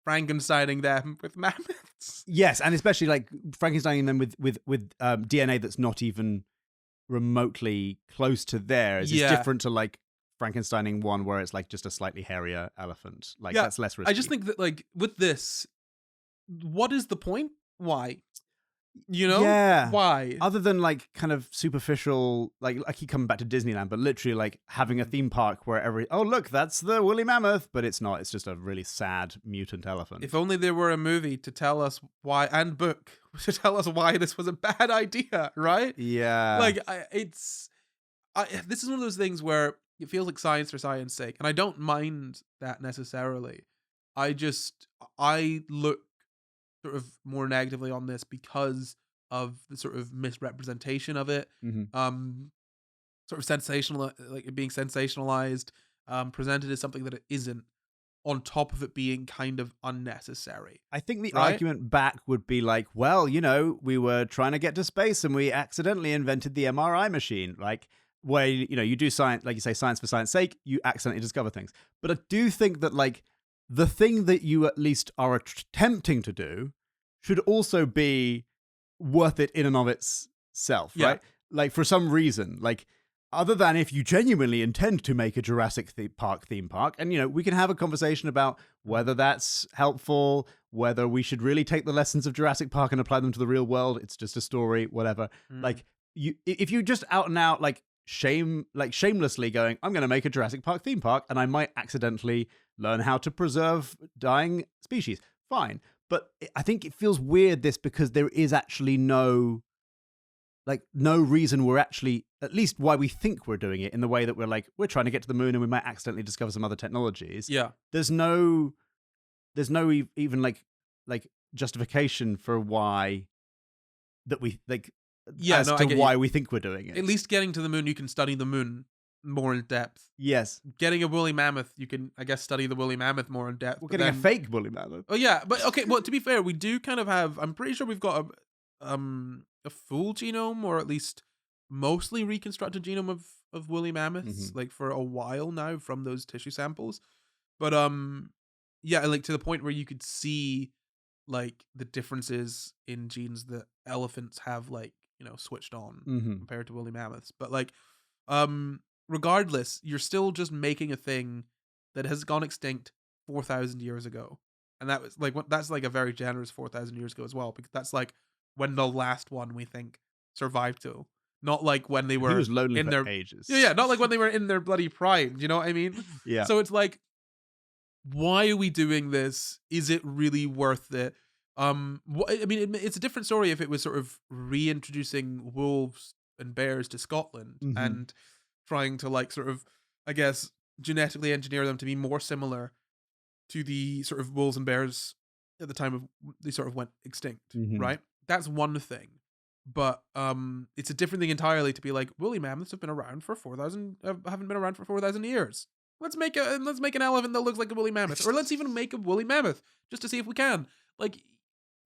Frankensteining them with mammoths. Yes, and especially like Frankensteining them with DNA that's not even remotely close to theirs is different to like Frankensteining one where it's like just a slightly hairier elephant. Like that's less risky. I just think that like with this, what is the point? Why? You know? Yeah. Why? Other than like kind of superficial, like I keep coming back to Disneyland, but literally like having a theme park where oh look, that's the woolly mammoth, but it's not. It's just a really sad mutant elephant. If only there were a movie to tell us why, and book to tell us why this was a bad idea, right? Yeah. Like this is one of those things where it feels like science for science sake, and I don't mind that necessarily. I look sort of more negatively on this because of the sort of misrepresentation of it, sort of sensational, like it being sensationalized, presented as something that it isn't, on top of it being kind of unnecessary. I think the argument back would be like, well, you know, we were trying to get to space and we accidentally invented the MRI machine, like where, you know, you do science, like you say, science for science sake, you accidentally discover things. But I do think that like the thing that you at least are attempting to do should also be worth it in and of itself, right? Like for some reason, like other than if you genuinely intend to make a Jurassic Park theme park, and you know, we can have a conversation about whether that's helpful, whether we should really take the lessons of Jurassic Park and apply them to the real world. It's just a story, whatever. Like if you just out and out like shamelessly going, I'm going to make a Jurassic Park theme park and I might accidentally learn how to preserve dying species. Fine. But I think it feels weird this because there is actually no reason we're actually, at least why we think we're doing it in the way that we're trying to get to the moon and we might accidentally discover some other technologies. Yeah. There's no even like justification for why that we like as I to get why you. we think we're doing it. At least getting to the moon, you can study the moon more in depth. Yes. Getting a woolly mammoth, you can, I guess, study the woolly mammoth more in depth. We're but getting a then- fake woolly mammoth. Oh yeah, but okay. Well, to be fair, we do kind of have. I'm pretty sure we've got a full genome, or at least mostly reconstructed genome of woolly mammoths, like for a while now from those tissue samples. But yeah, like to the point where you could see like the differences in genes that elephants have, like, you know, switched on compared to woolly mammoths. But like, regardless, you're still just making a thing that has gone extinct 4,000 years ago. And that was like, that's like a very generous 4,000 years ago as well, because that's like when the last one we think survived to. Not like when they were He was lonely in for their ages. Yeah, not like when they were in their bloody prime. Do you know what I mean? Yeah. So it's like, why are we doing this? Is it really worth it? I mean, it's a different story if it was sort of reintroducing wolves and bears to Scotland and trying to like sort of, I guess, genetically engineer them to be more similar to the sort of wolves and bears at the time of they sort of went extinct, right? That's one thing. But it's a different thing entirely to be like, woolly mammoths have been around for 4,000 haven't been around for 4,000 years. Let's make an elephant that looks like a woolly mammoth, or let's even make a woolly mammoth just to see if we can. Like,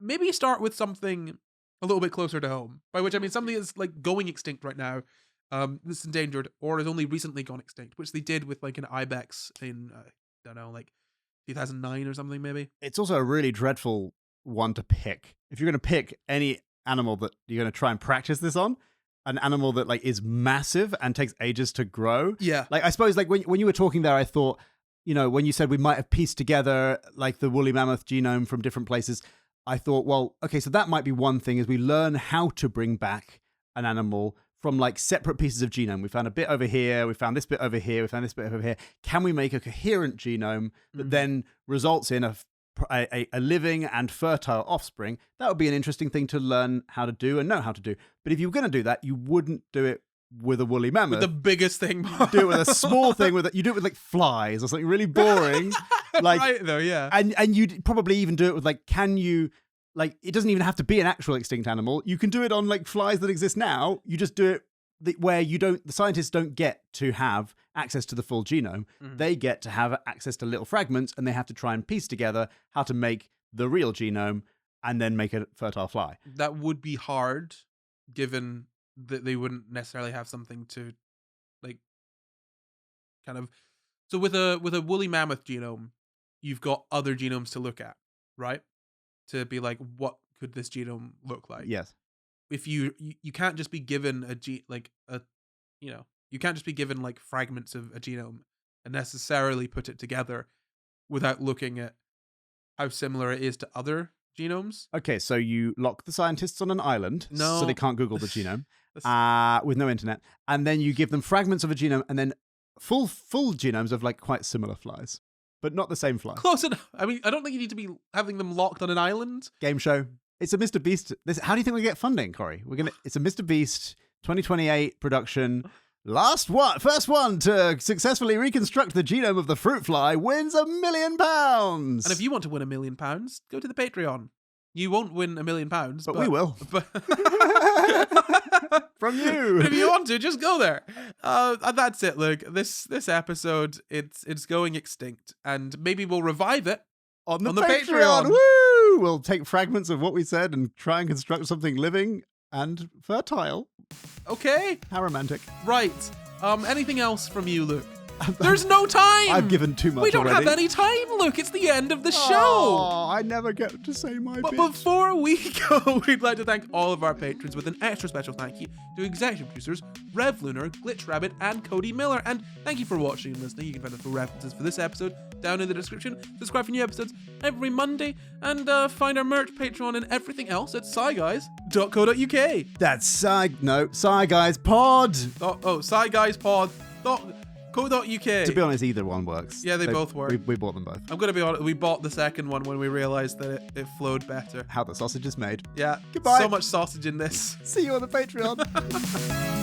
maybe start with something a little bit closer to home. By which I mean something that's like going extinct right now, that's endangered, or has only recently gone extinct, which they did with like an ibex in I don't know, like 2009 or something maybe. It's also a really dreadful one to pick. If you're going to pick any animal that you're going to try and practice this on, an animal that like is massive and takes ages to grow. Yeah. Like I suppose like when you were talking there, I thought, you know, when you said we might have pieced together like the woolly mammoth genome from different places, I thought, well, okay, so that might be one thing, is we learn how to bring back an animal from like separate pieces of genome. We found a bit over here, we found this bit over here, we found this bit over here. Can we make a coherent genome that then results in a living and fertile offspring? That would be an interesting thing to learn how to do and know how to do. But if you were going to do that, you wouldn't do it with a woolly mammoth. With the biggest thing. You do it with a small thing. You do it with like flies or something really boring. Like, right though, yeah. And you'd probably even do it with like, can you, like, it doesn't even have to be an actual extinct animal. You can do it on like flies that exist now. You just do it where the scientists don't get to have access to the full genome. They get to have access to little fragments, and they have to try and piece together how to make the real genome and then make a fertile fly. That would be hard, given that they wouldn't necessarily have something to like kind of. So with a woolly mammoth genome, you've got other genomes to look at, right? To be like, what could this genome look like? Yes. If you can't just be given you can't just be given like fragments of a genome and necessarily put it together without looking at how similar it is to other genomes. Okay, so you lock the scientists on an island so they can't Google the genome with no internet, and then you give them fragments of a genome and then full genomes of like quite similar flies, but not the same fly. Close enough. I mean, I don't think you need to be having them locked on an island. Game show. It's a Mr. Beast. How do you think we get funding, Corey? It's a Mr. Beast 2028 production. First one to successfully reconstruct the genome of the fruit fly wins £1 million. And if you want to win £1 million, go to the Patreon. You won't win £1 million, but we will. From you. But if you want to, just go there. And that's it, Luke. This episode, it's going extinct, and maybe we'll revive it on the Patreon. Woo! We'll take fragments of what we said and try and construct something living and fertile. Okay. How romantic. Right. Anything else from you, Luke? There's no time. I've given too much. We don't already. have any time, Luke. It's the end of the show. Oh, I never get to say my But bit. before we go, we'd like to thank all of our patrons with an extra special thank you to executive producers Rev Lunar, Glitch Rabbit, and Cody Miller. And thank you for watching and listening. You can find the full references for this episode down in the description. Subscribe for new episodes every Monday, and find our merch, Patreon, and everything else at sciguys.co.uk. That's Sci Guys Pod. sciguys.co.uk. To be honest, either one works. Yeah, they both work. We bought them both. I'm going to be honest, we bought the second one when we realized that it flowed better. How the sausage is made. Yeah. Goodbye. So much sausage in this. See you on the Patreon.